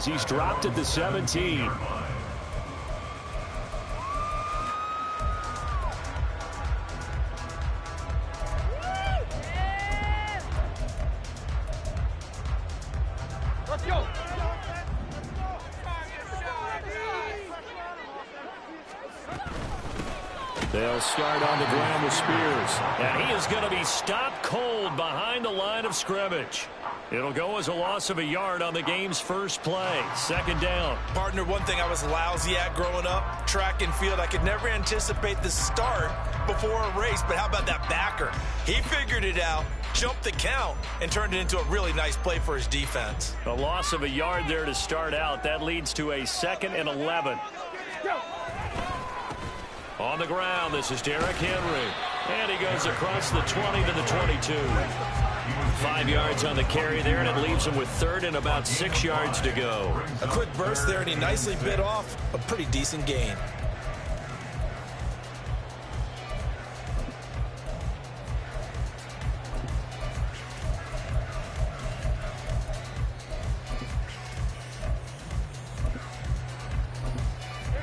He's dropped at the 17. Let's go. They'll start on the ground with Spears. And he is going to be stopped cold behind the line of scrimmage. It'll go as a loss of a yard on the game's first play. Second down. Partner, one thing I was lousy at growing up, track and field. I could never anticipate the start before a race, but how about that backer? He figured it out, jumped the count, and turned it into a really nice play for his defense. A loss of a yard there to start out. That leads to a 2nd and 11. On the ground, this is Derrick Henry. And he goes across the 20 to the 22. 5 yards on the carry there, and it leaves him with 3rd and about 6 yards to go. A quick burst there, and he nicely bit off a pretty decent gain.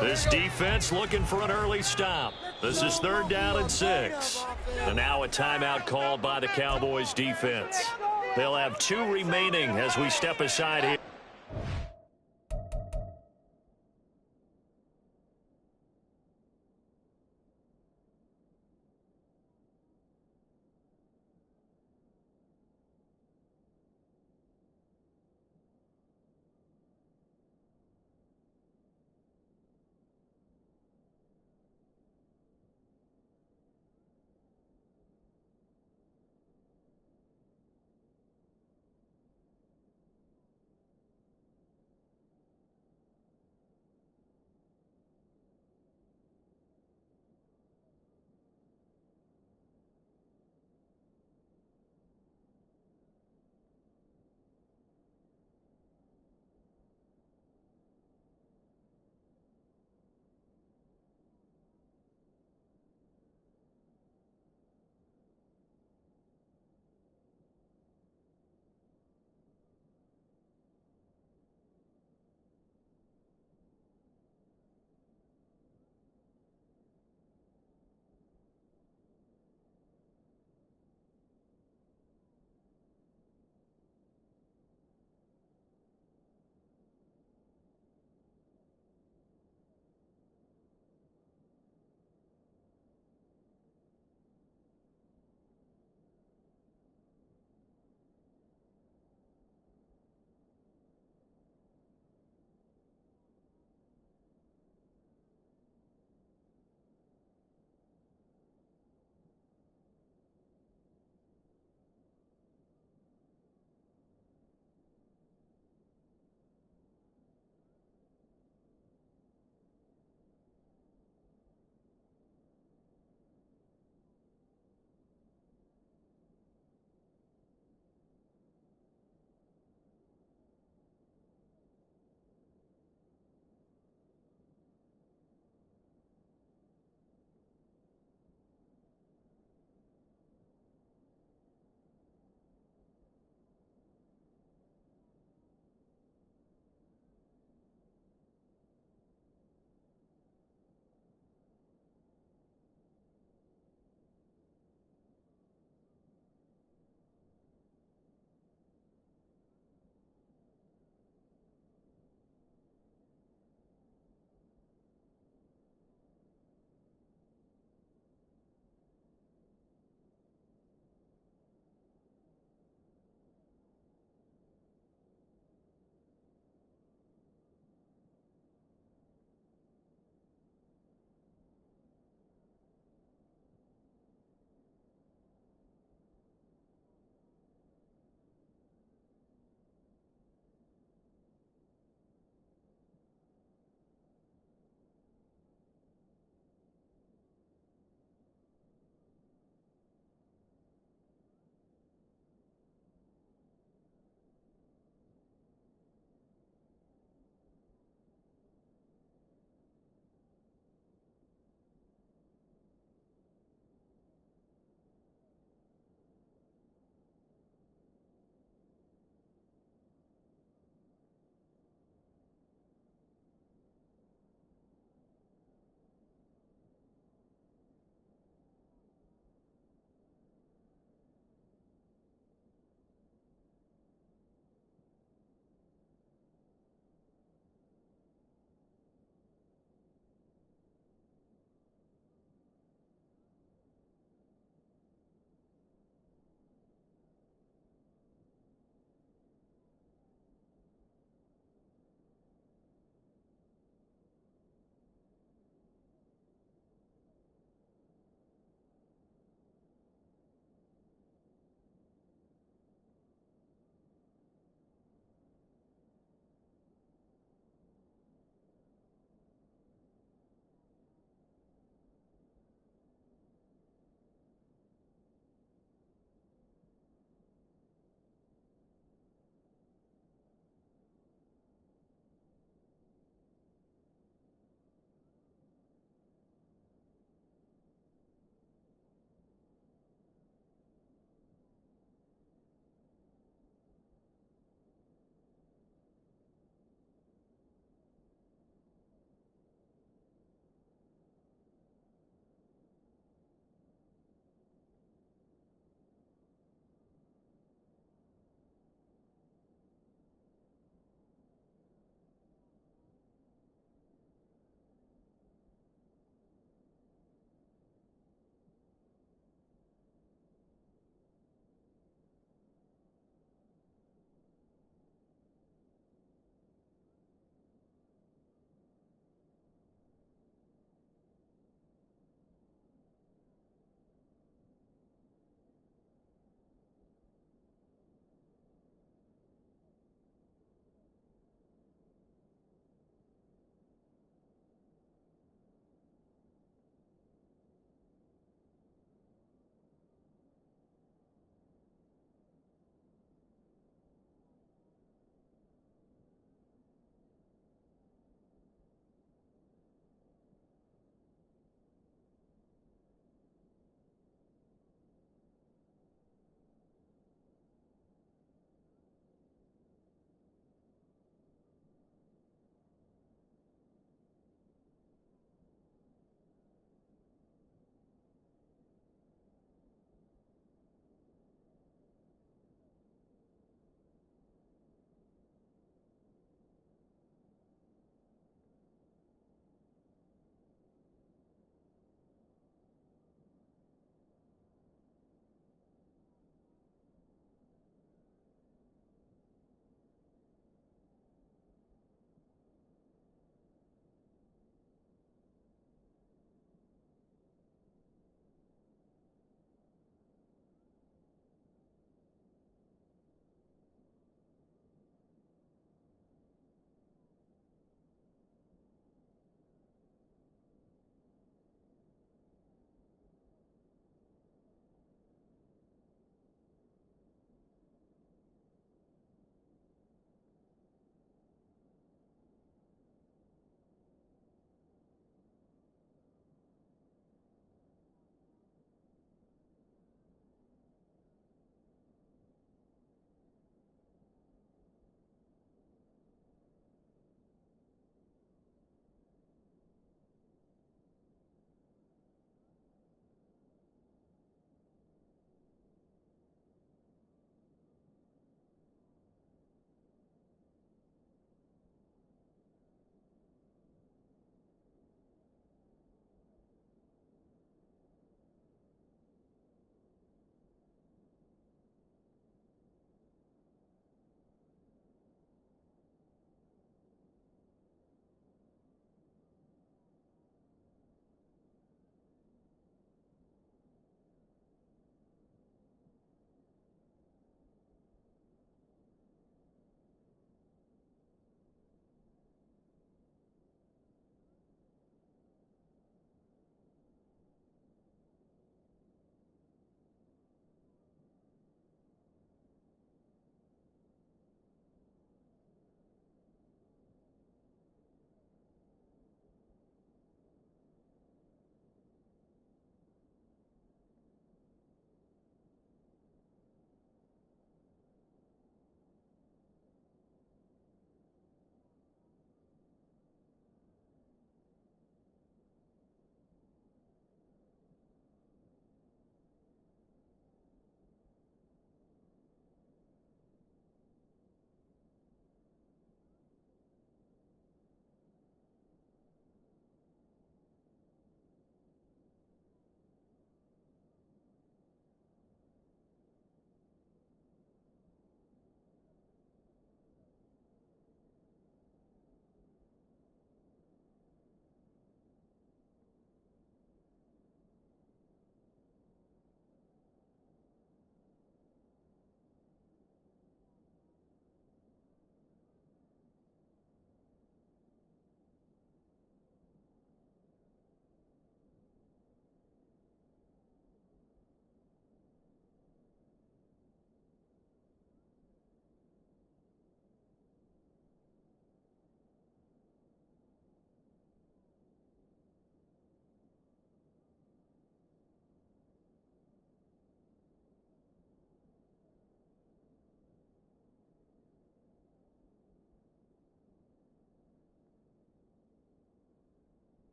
This defense looking for an early stop. This is 3rd down and 6. And now a timeout called by the Cowboys defense. They'll have 2 remaining as we step aside here.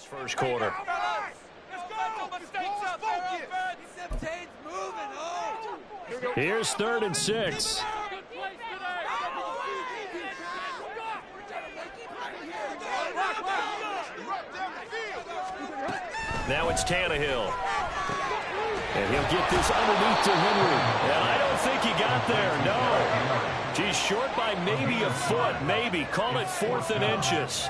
this first quarter. Here's 3rd and 6. Now it's Tannehill. And he'll get this underneath to Henry. And I don't think he got there, no. He's short by maybe a foot, maybe. Call it 4th and inches.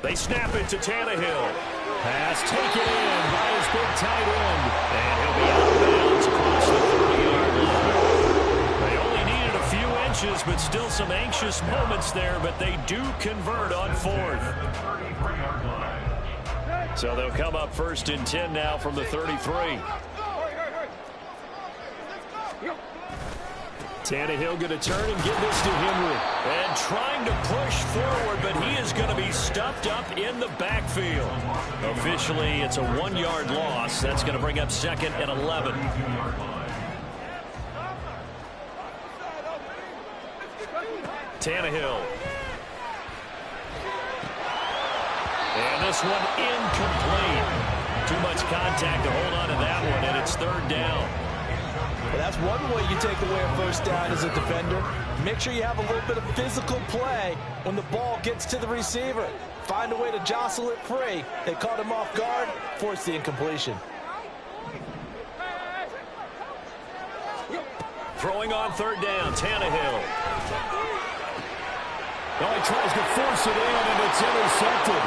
They snap it to Tannehill. Pass taken in by his big tight end. And he'll be out of bounds across the 30-yard line. They only needed a few inches, but still some anxious moments there. But they do convert on 4th. So they'll come up 1st and 10 now from the 33. Tannehill going to turn and give this to Henry. And trying to push forward, but he is going to be stuffed up in the backfield. Officially, it's a 1-yard loss. That's going to bring up 2nd and 11. Tannehill. And this one incomplete. Too much contact to hold on to that one, and it's 3rd down. Well, that's one way you take away a first down as a defender. Make sure you have a little bit of physical play when the ball gets to the receiver. Find a way to jostle it free. They caught him off guard, forced the incompletion. Throwing on 3rd down, Tannehill. Oh, he tries to force it in, and it's intercepted.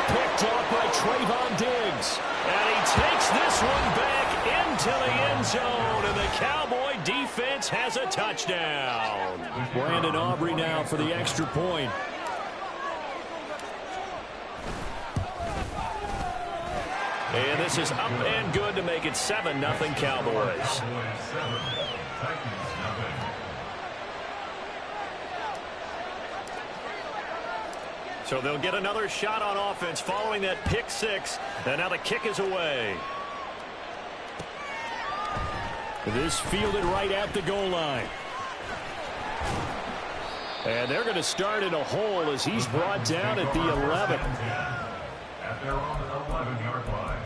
Picked off by Trayvon Diggs. And he takes this one back into the end zone, and the Cowboy defense has a touchdown. Brandon Aubrey now for the extra point. And this is up and good to make it 7-0 Cowboys. So they'll get another shot on offense following that pick 6. And now the kick is away. This fielded right at the goal line. And they're going to start in a hole as he's brought down at the 11. At their own 11-yard line.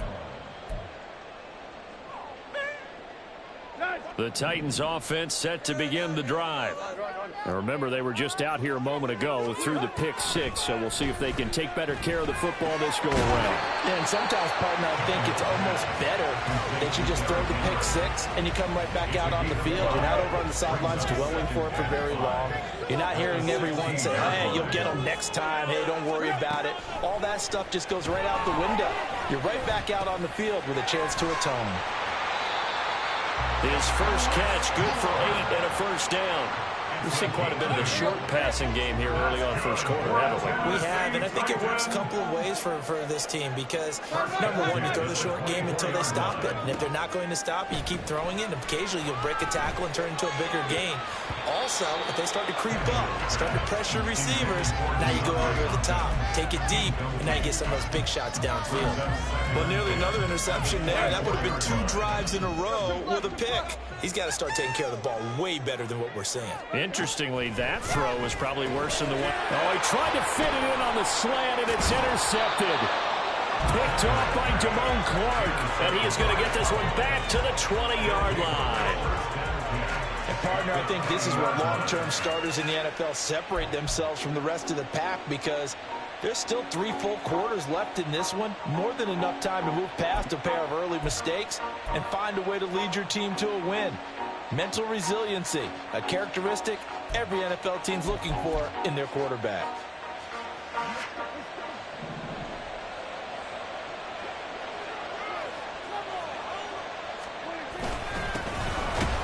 The Titans offense set to begin the drive. Now remember, they were just out here a moment ago through the pick 6, so we'll see if they can take better care of the football this go around. Yeah, and sometimes, partner, I think it's almost better that you just throw the pick 6 and you come right back out on the field. You're not over on the sidelines dwelling for it for very long. You're not hearing everyone say, hey, you'll get them next time. Hey, don't worry about it. All that stuff just goes right out the window. You're right back out on the field with a chance to atone. His first catch, good for 8 and a first down. We've seen quite a bit of the short passing game here early on first quarter, haven't we? We have, and I think it works a couple of ways for this team because, number one, you throw the short game until they stop it. And if they're not going to stop it, you keep throwing it, and occasionally you'll break a tackle and turn it into a bigger gain. Also, if they start to creep up, start to pressure receivers, now you go over the top, take it deep, and now you get some of those big shots downfield. Well, nearly another interception there. That would have been 2 drives in a row with a pick. He's got to start taking care of the ball way better than what we're seeing. Interestingly, that throw was probably worse than the one. Oh, he tried to fit it in on the slant, and it's intercepted. Picked off by Damone Clark, and he is going to get this one back to the 20-yard line. And, partner, I think this is where long-term starters in the NFL separate themselves from the rest of the pack because there's still 3 full quarters left in this one. More than enough time to move past a pair of early mistakes and find a way to lead your team to a win. Mental resiliency, a characteristic every NFL team's looking for in their quarterback.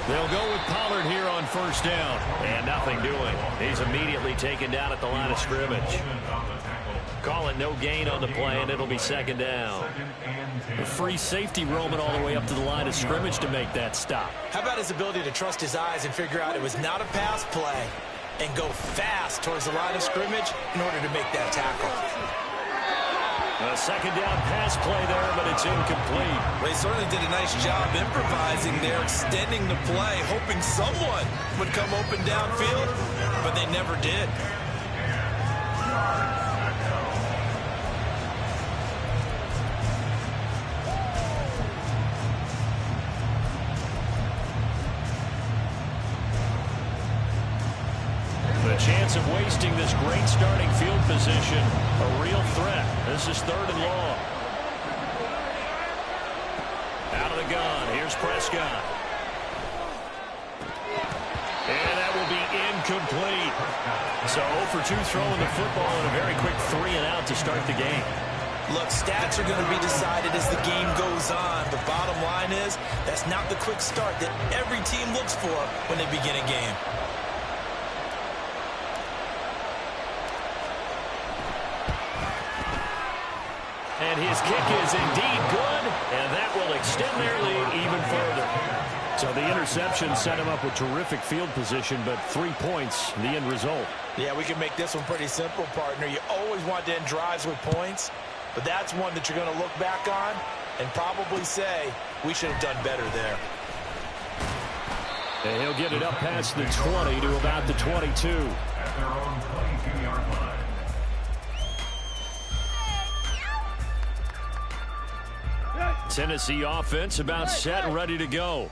They'll go with Pollard here on first down. And nothing doing. He's immediately taken down at the line of scrimmage. Call it no gain on the play, and it'll be second down. A free safety roaming all the way up to the line of scrimmage to make that stop. How about his ability to trust his eyes and figure out it was not a pass play and go fast towards the line of scrimmage in order to make that tackle. A second down pass play there, but it's incomplete. Well, he certainly did a nice job improvising there, extending the play, hoping someone would come open downfield, but they never did. A chance of wasting this great starting field position. A real threat. This is 3rd and long. Out of the gun. Here's Prescott. And that will be incomplete. So 0 for 2 throwing the football and a very quick 3 and out to start the game. Look, stats are going to be decided as the game goes on. The bottom line is that's not the quick start that every team looks for when they begin a game. And his kick is indeed good, and that will extend their lead even further. So the interception set him up with terrific field position, but 3 points, the end result. Yeah, we can make this one pretty simple, partner. You always want to end drives with points, but that's one that you're going to look back on and probably say, we should have done better there. And he'll get it up past the 20 to about the 22. At their own 22-yard line. Tennessee offense about set and ready to go.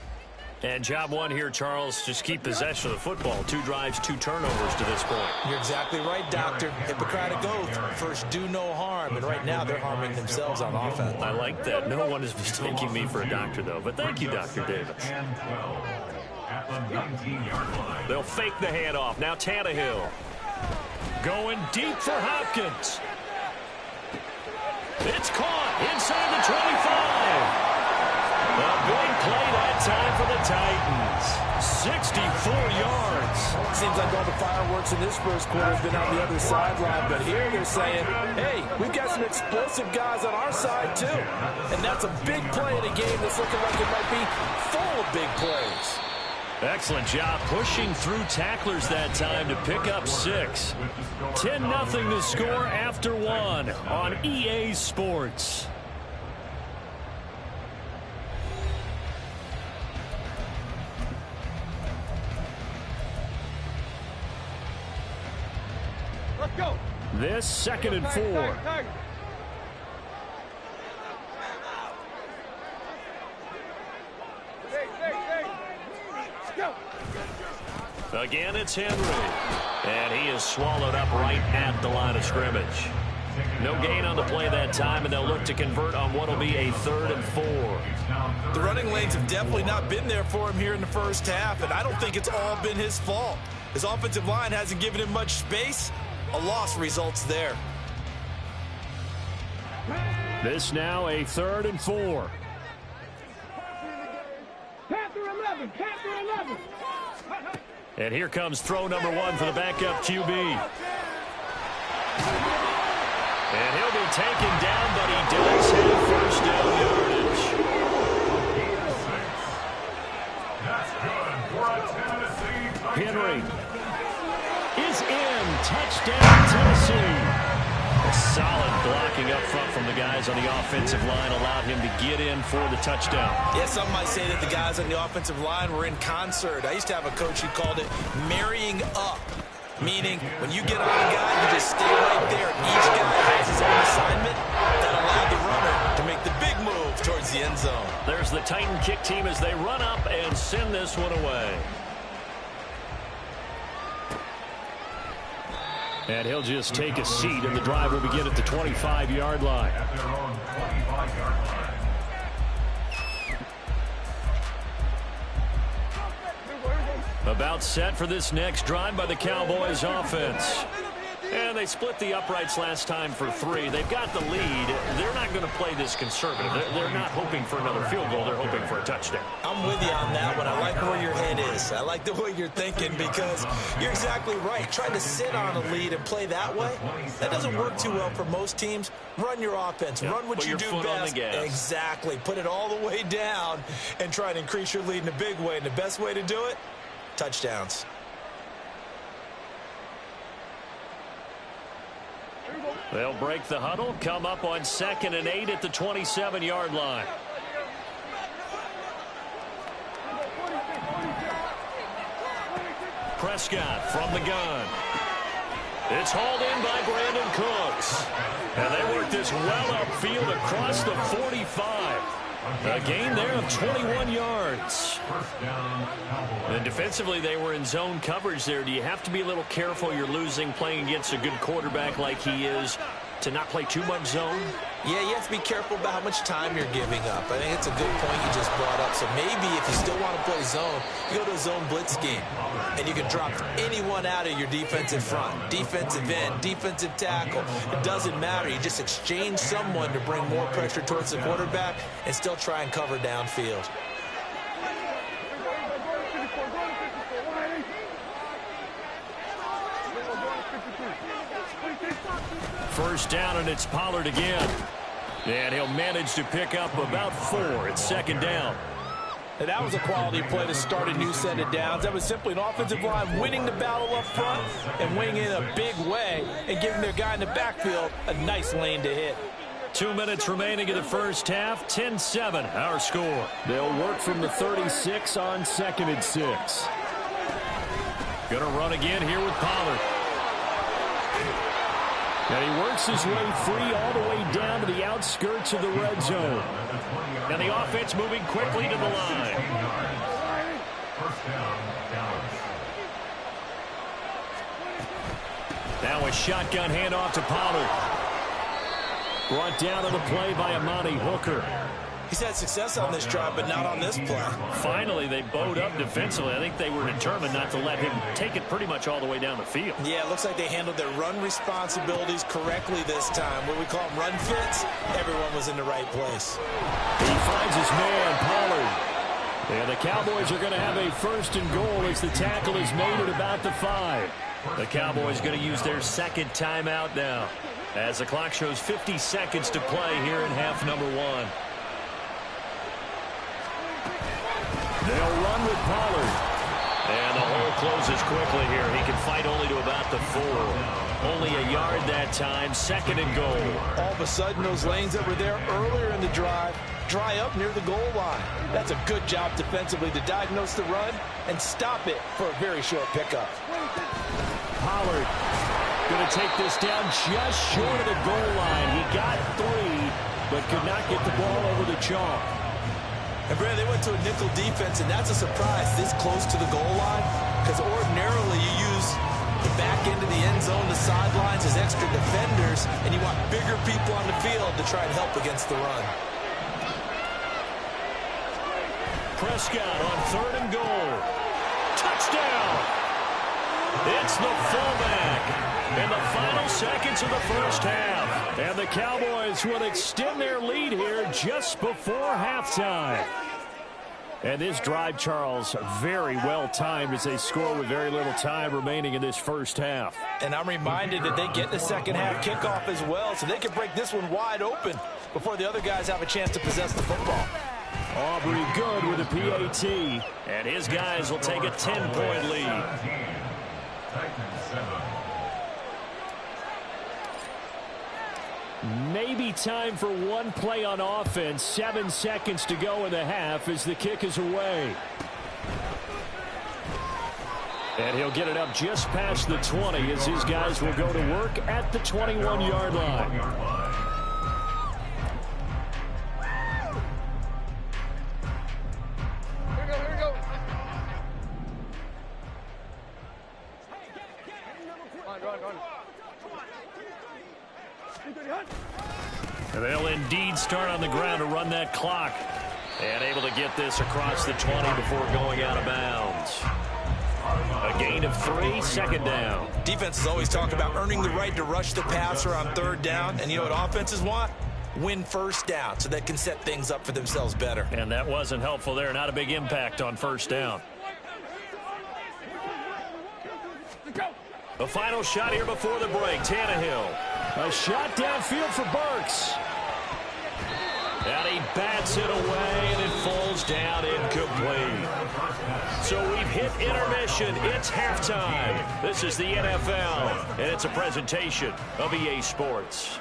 And job one here, Charles, just keep possession of the football. 2 drives, 2 turnovers to this point. You're exactly right, Doctor. Hippocratic oath. First, do no harm. And right now, they're harming themselves on offense. I like that. No one is mistaking me for a doctor, though. But thank you, Dr. Davis. And 12 at the 19-yard line. They'll fake the handoff. Now Tannehill. Going deep for Hopkins. It's caught inside the 25. A big play that time for the Titans. 64 yards. Seems like all the fireworks in this first quarter have been on the other sideline, but here they're saying, hey, we've got some explosive guys on our side too. And that's a big play in a game that's looking like it might be full of big plays. Excellent job pushing through tacklers that time to pick up 6. 10-0 to score after 1 on EA Sports. Let's go. This 2nd and 4. Again, it's Henry. And he is swallowed up right at the line of scrimmage. No gain on the play that time, and they'll look to convert on what will be a 3rd and 4. The running lanes have definitely not been there for him here in the first half, and I don't think it's all been his fault. His offensive line hasn't given him much space. A loss results there. This now a 3rd and 4. Panther 11. Panther 11. And here comes throw number 1 for the backup QB. And he'll be taken down, but he does have first down yardage. That's good for a Tennessee touchdown. Henry is in. Touchdown, Tennessee. A solid blocking up front from the guys on the offensive line allowed him to get in for the touchdown. Yeah, some might say that the guys on the offensive line were in concert. I used to have a coach who called it marrying up, meaning when you get on a guy, you just stay right there. Each guy has his own assignment that allowed the runner to make the big move towards the end zone. There's the Titan kick team as they run up and send this one away. And he'll just take a seat, and the drive will begin at the 25-yard line. At their own 25-yard line. About set for this next drive by the Cowboys offense. And they split the uprights last time for 3. They've got the lead. They're not going to play this conservative. They're not hoping for another field goal. They're hoping for a touchdown. I'm with you on that one. I like where your head is. I like the way you're thinking because you're exactly right. Trying to sit on a lead and play that way, that doesn't work too well for most teams. Run your offense. Yep. Run what Put you your do foot on best. the gas. Exactly. Put it all the way down and try and increase your lead in a big way. And the best way to do it, touchdowns. They'll break the huddle, come up on 2nd and 8 at the 27-yard line. Prescott from the gun. It's hauled in by Brandon Cooks. And they work this well upfield across the 45. A gain there of 21 yards. And defensively, they were in zone coverage there. Do you have to be a little careful? You're losing playing against a good quarterback like he is to not play too much zone? Yeah, you have to be careful about how much time you're giving up. I think it's a good point you just brought up. So maybe if you still want to play zone, you go to a zone blitz game. And you can drop anyone out of your defensive front. Defensive end, defensive tackle. It doesn't matter. You just exchange someone to bring more pressure towards the quarterback and still try and cover downfield. First down, and it's Pollard again. And he'll manage to pick up about 4. It's second down. And that was a quality play to start a new set of downs. That was simply an offensive line winning the battle up front and winning in a big way and giving their guy in the backfield a nice lane to hit. 2 minutes remaining in the first half. 10-7, our score. They'll work from the 36 on 2nd and 6. Gonna run again here with Pollard. And he works his way free all the way down to the outskirts of the red zone. And the offense moving quickly to the line. Now a shotgun handoff to Pollard. Brought down on the play by Amani Hooker. He's had success on this drive, but not on this play. Finally, they bowed up defensively. I think they were determined not to let him take it pretty much all the way down the field. Yeah, it looks like they handled their run responsibilities correctly this time. What we call them run fits, everyone was in the right place. He finds his man, Pollard. And the Cowboys are going to have a 1st and goal as the tackle is made at about the 5. The Cowboys going to use their second timeout now, as the clock shows 50 seconds to play here in half number 1. They'll run with Pollard. And the hole closes quickly here. He can fight only to about the 4. Only a yard that time. 2nd and goal. All of a sudden, those lanes that were there earlier in the drive dry up near the goal line. That's a good job defensively to diagnose the run and stop it for a very short pickup. Pollard going to take this down just short of the goal line. He got 3, but could not get the ball over the chalk. And Brad, they went to a nickel defense, and that's a surprise this close to the goal line, because ordinarily you use the back end of the end zone, the sidelines as extra defenders, and you want bigger people on the field to try and help against the run. Prescott on 3rd and goal. Touchdown! It's the fullback in the final seconds of the first half. And the Cowboys will extend their lead here just before halftime. And this drive, Charles, very well timed as they score with very little time remaining in this first half. And I'm reminded that they get the second half kickoff as well, so they can break this one wide open before the other guys have a chance to possess the football. Aubrey good with a PAT. And his guys will take a 10-point lead. Maybe time for one play on offense. 7 seconds to go in the half as the kick is away. And he'll get it up just past the 20 as his guys will go to work at the 21-yard line. Here we go. Run. And they'll indeed start on the ground to run that clock. And able to get this across the 20 before going out of bounds. A gain of 3, 2nd down. Defenses always talk about earning the right to rush the passer on 3rd down. And you know what offenses want? Win 1st down so they can set things up for themselves better. And that wasn't helpful there. Not a big impact on 1st down. The final shot here before the break. Tannehill. A shot downfield for Burks. And he bats it away, and it falls down incomplete. So we've hit intermission. It's halftime. This is the NFL, and it's a presentation of EA Sports.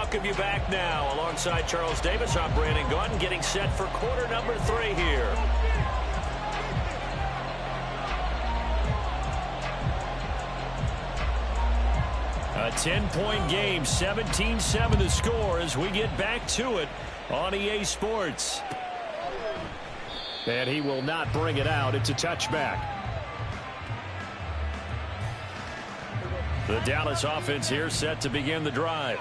welcome you back now. Alongside Charles Davis, I'm Brandon Gaudin, getting set for quarter number 3 here. A 10-point game, 17-7 the score as we get back to it on EA Sports. And he will not bring it out. It's a touchback. The Dallas offense here set to begin the drive.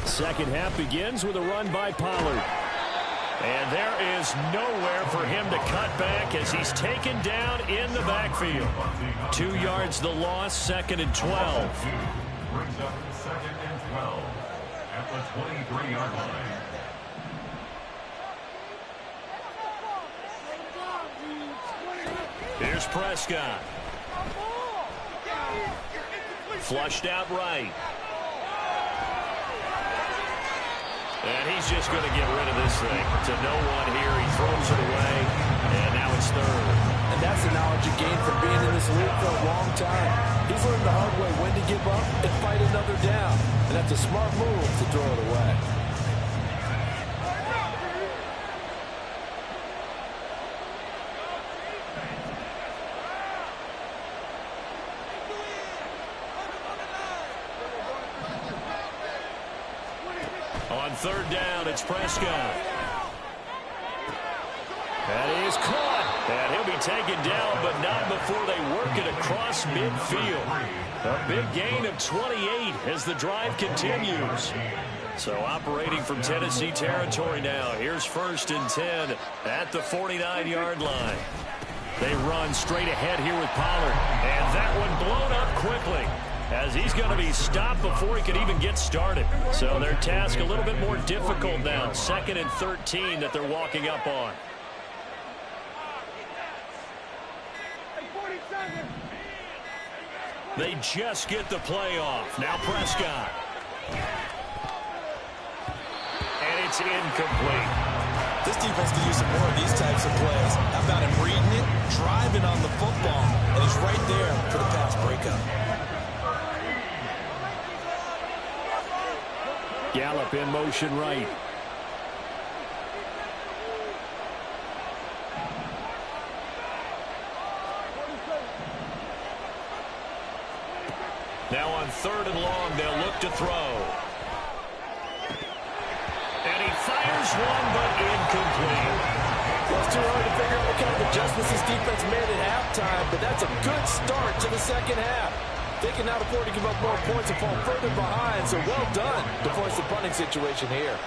Second half begins with a run by Pollard. And there is nowhere for him to cut back as he's taken down in the backfield. 2 yards the loss, 2nd and 12. Brings up 2nd and 12 at the 23-yard line. Here's Prescott. Flushed out right. And he's just going to get rid of this thing. To no one here. He throws it away. And now it's 3rd. And that's the knowledge you gain from being in this league for a long time. He's learned the hard way when to give up and fight another down. And that's a smart move to throw it away. On 3rd down, it's Prescott. That is caught. And he'll be taken down, but not before they work it across midfield. A big gain of 28 as the drive continues. So operating from Tennessee territory now. Here's 1st and 10 at the 49-yard line. They run straight ahead here with Pollard. And that one blown up quickly, as he's going to be stopped before he can even get started. So their task a little bit more difficult now. 2nd and 13 that they're walking up on. They just get the play off. Now Prescott. And it's incomplete. This defense could use some more of these types of plays. How about him reading it, driving on the football, and he's right there for the pass breakup. Gallup in motion right. Now on 3rd and long, they'll look to throw. And he fires one, but incomplete. Well, it's too early to figure out what kind of adjustments this defense made at halftime, but that's a good start to the 2nd half. They can now afford to give up more points and fall further behind, so well done to force the punting situation here.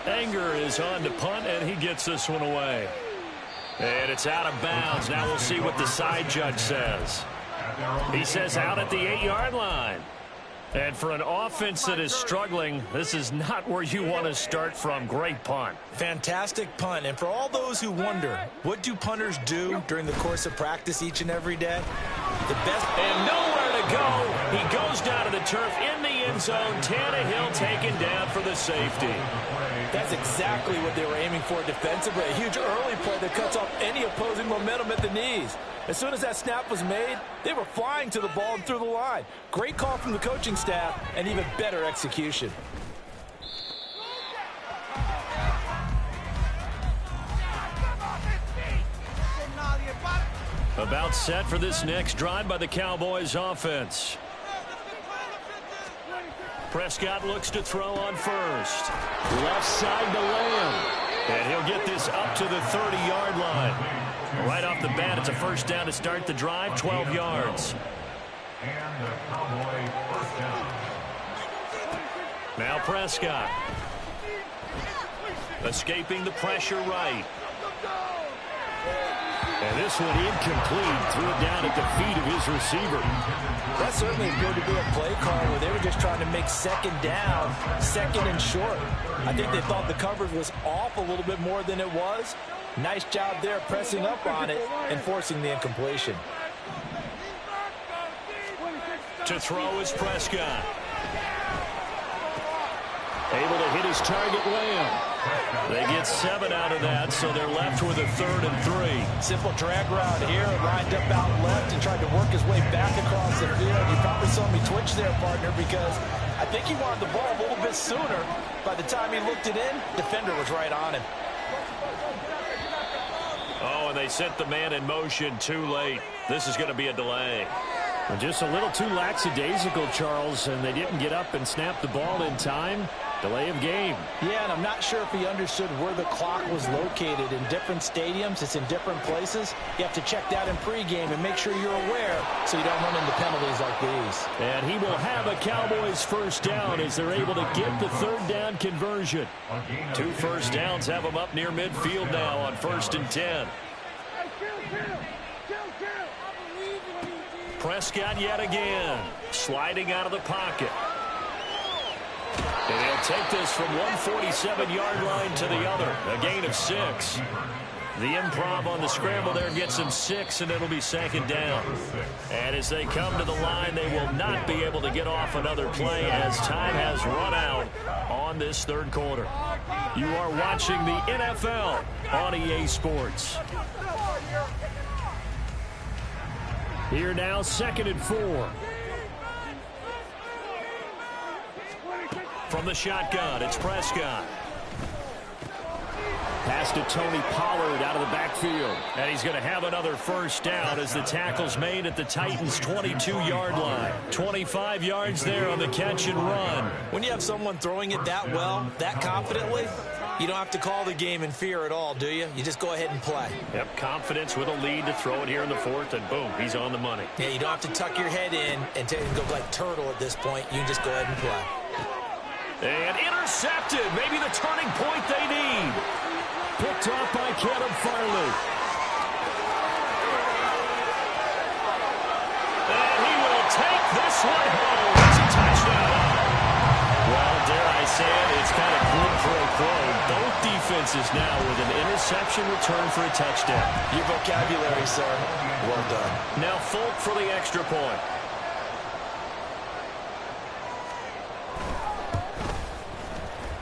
Anger is on to punt, and he gets this one away. And it's out of bounds. Now we'll see what the side judge says. He says out at the 8-yard line. And for an offense that is struggling, this is not where you want to start from. Great punt. Fantastic punt. And for all those who wonder, what do punters do during the course of practice each and every day? The best. And nowhere to go. He goes down to the turf in the end zone. Tannehill taken down for the safety. That's exactly what they were aiming for defensively. A huge early play that cuts off any opposing momentum at the knees. As soon as that snap was made, they were flying to the ball and through the line. Great call from the coaching staff and even better execution. About set for this next drive by the Cowboys offense. Prescott looks to throw on 1st. Left side to Lamb. And he'll get this up to the 30-yard line. Right off the bat, it's a 1st down to start the drive, 12 yards. And the Cowboy 1st down. Now Prescott. Escaping the pressure right. And this one incomplete. Threw it down at the feet of his receiver. That certainly appeared to be a play call where they were just trying to make 2nd down, 2nd and short. I think they thought the coverage was off a little bit more than it was. Nice job there pressing up on it and forcing the incompletion. To throw is Prescott. Able to hit his target, Lamb. They get 7 out of that, so they're left with a 3rd and 3. Simple drag route here, lined up out left and tried to work his way back across the field. You probably saw me twitch there, partner, because I think he wanted the ball a little bit sooner. By the time he looked it in, defender was right on him. Oh, and they sent the man in motion too late. This is going to be a delay. And just a little too lackadaisical, Charles, and they didn't get up and snap the ball in time. Delay of game. Yeah, and I'm not sure if he understood where the clock was located. In different stadiums, it's in different places. You have to check that in pregame and make sure you're aware so you don't run into penalties like these. And he will have a Cowboys first down as they're able to get the 3rd down conversion. 2 first downs have them up near midfield now on 1st and 10. Prescott yet again, sliding out of the pocket. And he'll take this from 147-yard line to the other, a gain of 6. The improv on the scramble there gets him 6, and it'll be 2nd down. And as they come to the line, they will not be able to get off another play as time has run out on this 3rd quarter. You are watching the NFL on EA Sports. Here now, 2nd and 4. From the shotgun, it's Prescott. Pass to Tony Pollard out of the backfield. And he's going to have another first down as the tackle's made at the Titans' 22-yard line. 25 yards there on the catch and run. When you have someone throwing it that well, that confidently, you don't have to call the game in fear at all, do you? You just go ahead and play. Yep, confidence with a lead to throw it here in the 4th, and boom, he's on the money. Yeah, you don't have to tuck your head in and go like turtle at this point. You can just go ahead and play. And intercepted. Maybe the turning point they need. Picked off by Caleb Farley. And he will take this one home. It's a touchdown. Well, dare I say it, it's kind of quid pro quo. Both defenses now with an interception return for a touchdown. Your vocabulary, sir. Well done. Now Folk for the extra point.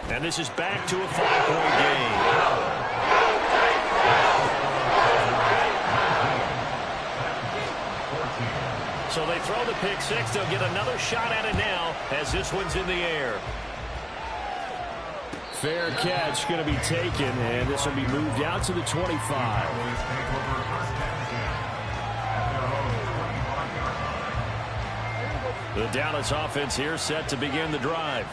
And this is back to a 5-point game. So they throw the pick 6. They'll get another shot at it now as this one's in the air. Fair catch going to be taken, and this will be moved out to the 25. The Dallas offense here set to begin the drive.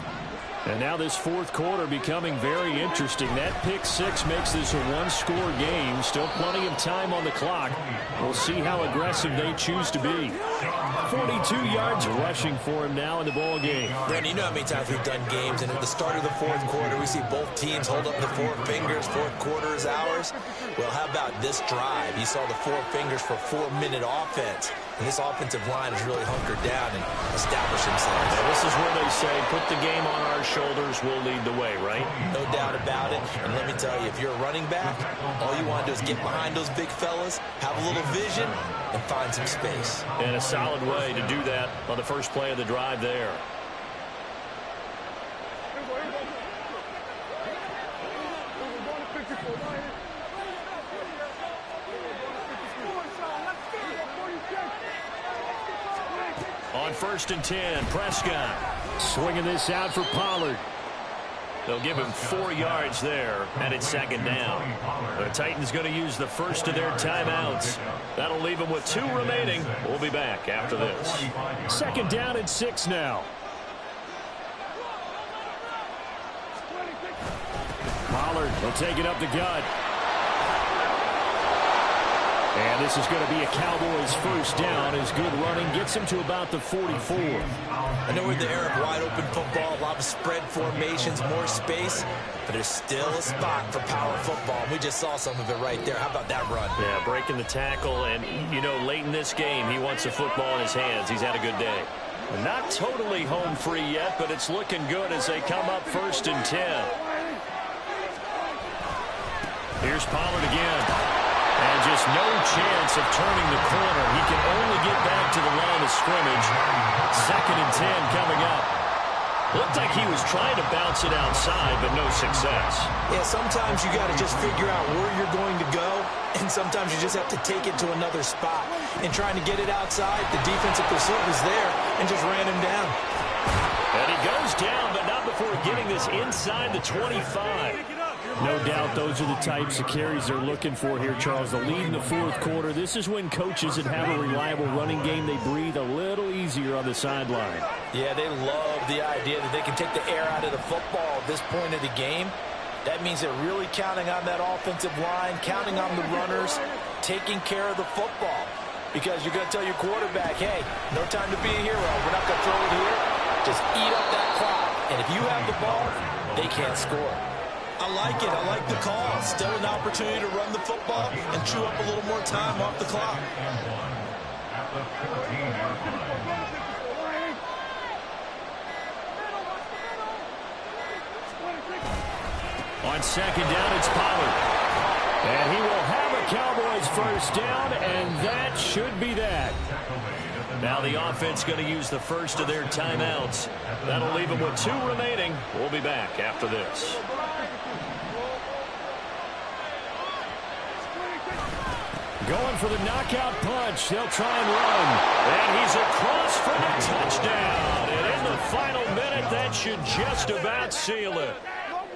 And now this 4th quarter becoming very interesting. That pick 6 makes this a 1-score game. Still plenty of time on the clock. We'll see how aggressive they choose to be. 42 yards rushing for him now in the ball game. Randy, you know how many times we've done games, and at the start of the 4th quarter, we see both teams hold up the 4 fingers. 4th quarter is ours. Well, how about this drive? You saw the 4 fingers for 4-minute offense. And this offensive line has really hunkered down and established themselves. Now, this is where they say, put the game on our shoulders, we'll lead the way, right? No doubt about it. And let me tell you, if you're a running back, all you want to do is get behind those big fellas, have a little vision, and find some space. And a solid way to do that on the first play of the drive there. On 1st and 10, Prescott. Swinging this out for Pollard. They'll give him 4 yards there, and it's 2nd down. The Titans going to use the first of their timeouts. That'll leave them with 2 remaining. We'll be back after this. 2nd down and 6 now. Pollard will take it up the gut. And this is going to be a Cowboys first down as good running gets him to about the 44. I know we're in the era of wide-open football, a lot of spread formations, more space, but there's still a spot for power football. We just saw some of it right there. How about that run? Yeah, breaking the tackle, and, you know, late in this game, he wants the football in his hands. He's had a good day. Not totally home free yet, but it's looking good as they come up 1st and 10. Here's Pollard again. And just no chance of turning the corner. He can only get back to the line of scrimmage. 2nd and 10 coming up. Looked like he was trying to bounce it outside, but no success. Yeah, sometimes you got to just figure out where you're going to go, and sometimes you just have to take it to another spot. And trying to get it outside, the defensive pursuit was there and just ran him down. And he goes down, but not before getting this inside the 25. No doubt those are the types of carries they're looking for here, Charles. The lead in the fourth quarter. This is when coaches that have a reliable running game, they breathe a little easier on the sideline. Yeah, they love the idea that they can take the air out of the football at this point of the game. That means they're really counting on that offensive line, counting on the runners, taking care of the football. Because you're going to tell your quarterback, hey, no time to be a hero. We're not going to throw it here. Just eat up that clock. And if you have the ball, they can't score. I like it. I like the call. Still an opportunity to run the football and chew up a little more time off the clock. At the 14-yard line. On second down, it's Pollard. And he will have a Cowboys first down, and that should be that. Now the offense going to use the first of their timeouts. That'll leave them with 2 remaining. We'll be back after this. Going for the knockout punch. They'll try and run. And he's across for the touchdown. And in the final minute, that should just about seal it.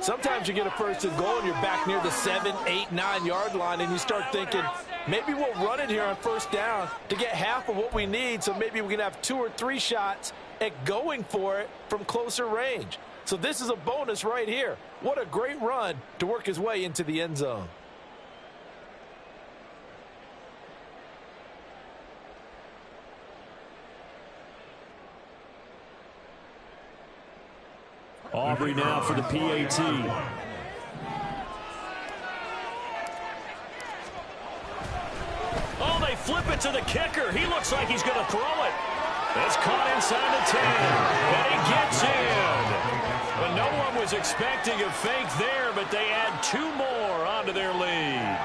Sometimes you get a first and goal and you're back near the 7, 8, 9-yard line and you start thinking, maybe we'll run it here on first down to get half of what we need, so maybe we can have 2 or 3 shots at going for it from closer range. So this is a bonus right here. What a great run to work his way into the end zone. Aubrey now for the PAT. Oh, they flip it to the kicker. He looks like he's going to throw it. That's caught inside the 10. And he gets in. But no one was expecting a fake there, but they add 2 more onto their lead.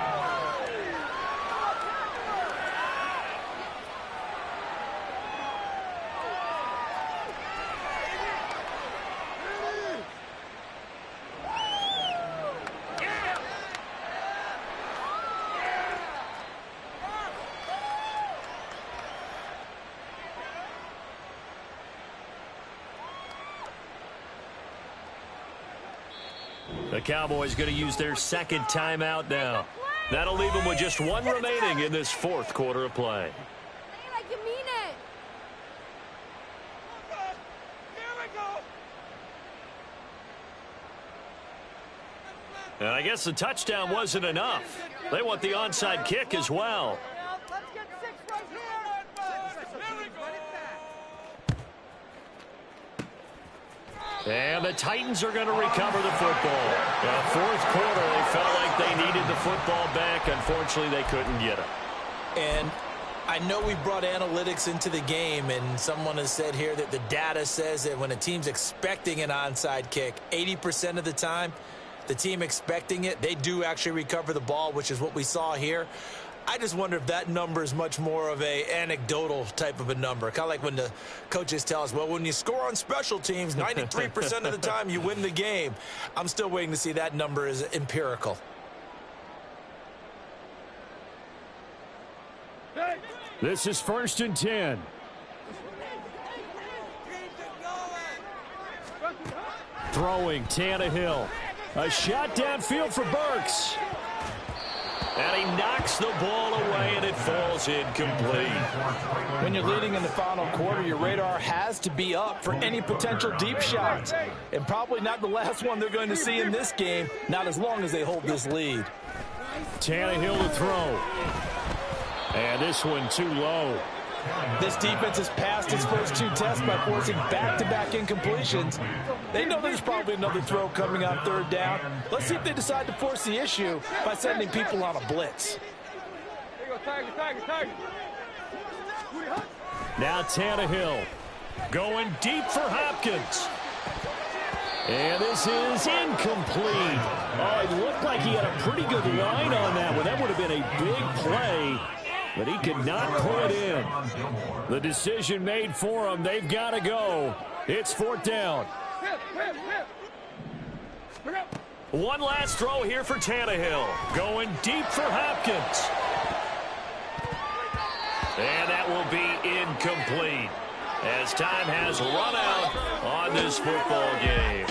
The Cowboys going to use their second timeout now. That'll leave them with just 1 remaining in this fourth quarter of play. Like you mean it. And I guess the touchdown wasn't enough. They want the onside kick as well. Let's get 6 right here. And the Titans are going to recover the football. The fourth quarter, they felt like they needed the football back. Unfortunately, they couldn't get it. And I know we brought analytics into the game, and someone has said here that the data says that when a team's expecting an onside kick, 80% of the time, the team expecting it, they do actually recover the ball, which is what we saw here. I just wonder if that number is much more of a anecdotal type of a number. Kind of like when the coaches tell us, well, when you score on special teams, 93% of the time you win the game. I'm still waiting to see that number is empirical. This is 1st and 10. Throwing, Tannehill. A shot downfield for Burks. And he knocks the ball away, and it falls incomplete. When you're leading in the final quarter, your radar has to be up for any potential deep shots. And probably not the last one they're going to see in this game, not as long as they hold this lead. Tannehill to throw. And this one too low. This defense has passed its first 2 tests by forcing back-to-back incompletions. They know there's probably another throw coming on 3rd down. Let's see if they decide to force the issue by sending people on a blitz. Now Tannehill going deep for Hopkins. And this is incomplete. Oh, it looked like he had a pretty good line on that one. That would have been a big play, but he could not pull it in. The decision made for him. They've got to go. It's 4th down. One last throw here for Tannehill. Going deep for Hopkins. And that will be incomplete, as time has run out on this football game.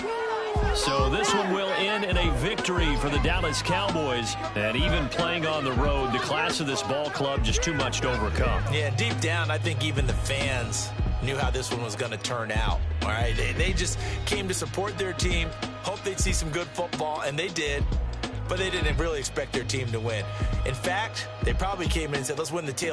So this one will end in a victory for the Dallas Cowboys. And even playing on the road, the class of this ball club just too much to overcome. Yeah, deep down, I think even the fans knew how this one was going to turn out. All right, they just came to support their team, hoped they'd see some good football, and they did. But they didn't really expect their team to win. In fact, they probably came in and said, let's win the tail.